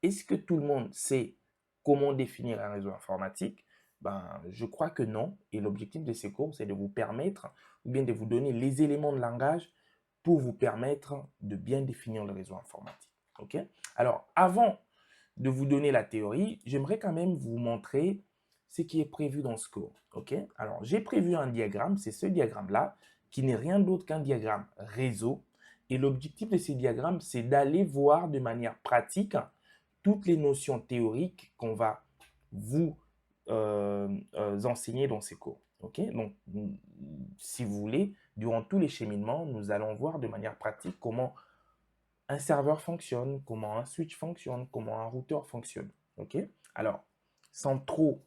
est-ce que tout le monde sait comment définir un réseau informatique? Ben, je crois que non. Et l'objectif de ces cours, c'est de vous permettre ou bien de vous donner les éléments de langage pour vous permettre de bien définir le réseau informatique. OK? Alors, avant de vous donner la théorie, j'aimerais quand même vous montrer ce qui est prévu dans ce cours. OK? Alors, j'ai prévu un diagramme, c'est ce diagramme-là, qui n'est rien d'autre qu'un diagramme réseau. Et l'objectif de ces diagrammes, c'est d'aller voir de manière pratique toutes les notions théoriques qu'on va vous enseigner dans ces cours. OK? Donc, si vous voulez, durant tous les cheminements, nous allons voir de manière pratique comment un serveur fonctionne, comment un switch fonctionne, comment un routeur fonctionne. OK? Alors, sans trop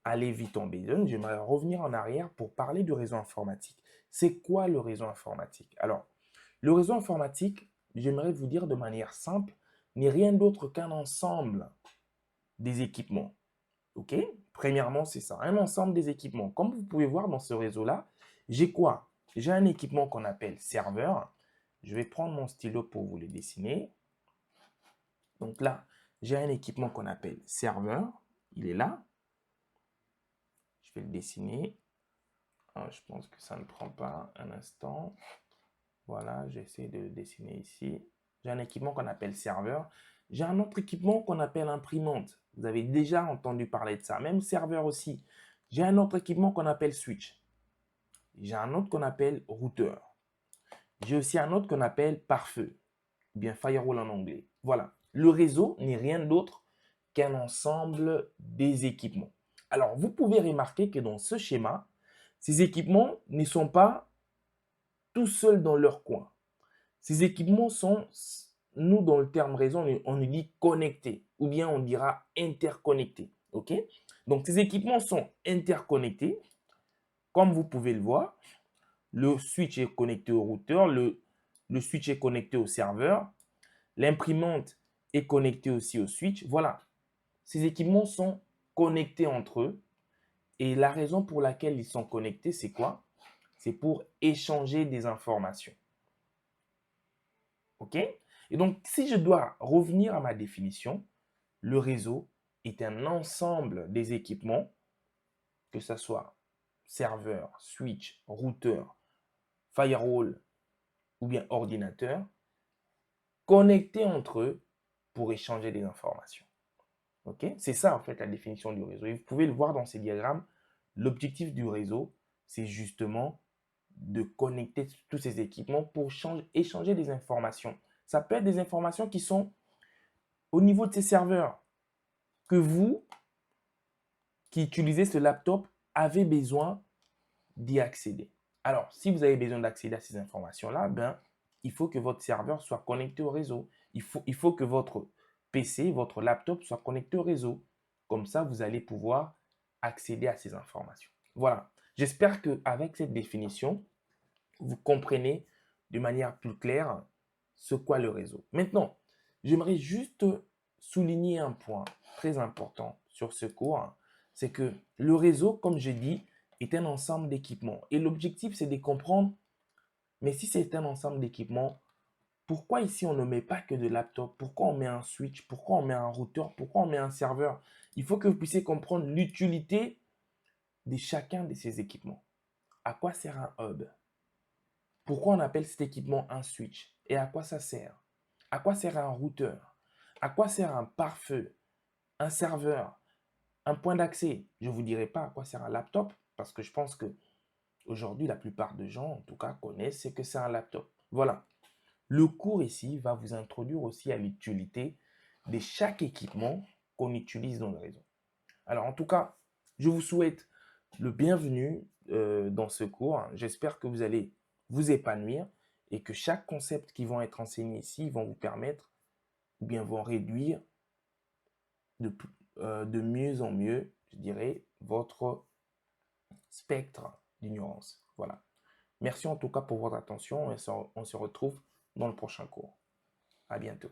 aller vite en besogne, j'aimerais revenir en arrière pour parler du réseau informatique. C'est quoi le réseau informatique? Alors, le réseau informatique, j'aimerais vous dire de manière simple, n'est rien d'autre qu'un ensemble des équipements. OK? Premièrement, c'est ça, un ensemble des équipements. Comme vous pouvez voir dans ce réseau-là, j'ai quoi? J'ai un équipement qu'on appelle serveur. Je vais prendre mon stylo pour vous le dessiner. Donc là, j'ai un équipement qu'on appelle serveur. Il est là. Je vais le dessiner. Ah, je pense que ça ne prend pas un instant. Voilà, j'essaie de le dessiner ici. J'ai un équipement qu'on appelle serveur. J'ai un autre équipement qu'on appelle imprimante. Vous avez déjà entendu parler de ça. Même serveur aussi. J'ai un autre équipement qu'on appelle switch. J'ai un autre qu'on appelle routeur. J'ai aussi un autre qu'on appelle pare-feu, ou bien firewall en anglais. Voilà. Le réseau n'est rien d'autre qu'un ensemble des équipements. Alors, vous pouvez remarquer que dans ce schéma, ces équipements ne sont pas tout seuls dans leur coin. Ces équipements sont, nous, dans le terme réseau, on dit connectés, ou bien on dira interconnectés. OK? Donc, ces équipements sont interconnectés, comme vous pouvez le voir. Le switch est connecté au routeur, le switch est connecté au serveur, l'imprimante est connectée aussi au switch. Voilà, ces équipements sont connectés entre eux et la raison pour laquelle ils sont connectés, c'est quoi? C'est pour échanger des informations. OK? Et donc, si je dois revenir à ma définition, le réseau est un ensemble des équipements, que ce soit serveur, switch, routeur, firewall ou bien ordinateur, connectés entre eux pour échanger des informations. OK? C'est ça, en fait, la définition du réseau. Et vous pouvez le voir dans ces diagrammes. L'objectif du réseau, c'est justement de connecter tous ces équipements pour échanger des informations. Ça peut être des informations qui sont au niveau de ces serveurs que vous, qui utilisez ce laptop, avez besoin d'y accéder. Alors, si vous avez besoin d'accéder à ces informations-là, ben, il faut que votre serveur soit connecté au réseau. Il faut que votre PC, votre laptop soit connecté au réseau. Comme ça, vous allez pouvoir accéder à ces informations. Voilà. J'espère qu'avec cette définition, vous comprenez de manière plus claire ce qu'est le réseau. Maintenant, j'aimerais juste souligner un point très important sur ce cours, c'est que le réseau, comme j'ai dit, est un ensemble d'équipements. Et l'objectif, c'est de comprendre, mais si c'est un ensemble d'équipements, pourquoi ici on ne met pas que de laptop? Pourquoi on met un switch? Pourquoi on met un routeur? Pourquoi on met un serveur? Il faut que vous puissiez comprendre l'utilité de chacun de ces équipements. À quoi sert un hub? Pourquoi on appelle cet équipement un switch? Et à quoi ça sert? À quoi sert un routeur? À quoi sert un pare-feu? Un serveur? Un point d'accès? Je ne vous dirai pas à quoi sert un laptop, parce que je pense que aujourd'hui, la plupart des gens, en tout cas, connaissent ce que c'est un laptop. Voilà. Le cours ici va vous introduire aussi à l'utilité de chaque équipement qu'on utilise dans le réseau. Alors, en tout cas, je vous souhaite le bienvenu dans ce cours. J'espère que vous allez vous épanouir et que chaque concept qui vont être enseignés ici vont vous permettre ou bien vont réduire de mieux en mieux, je dirais, votre spectre d'ignorance. Voilà. Merci en tout cas pour votre attention et on se retrouve dans le prochain cours. À bientôt.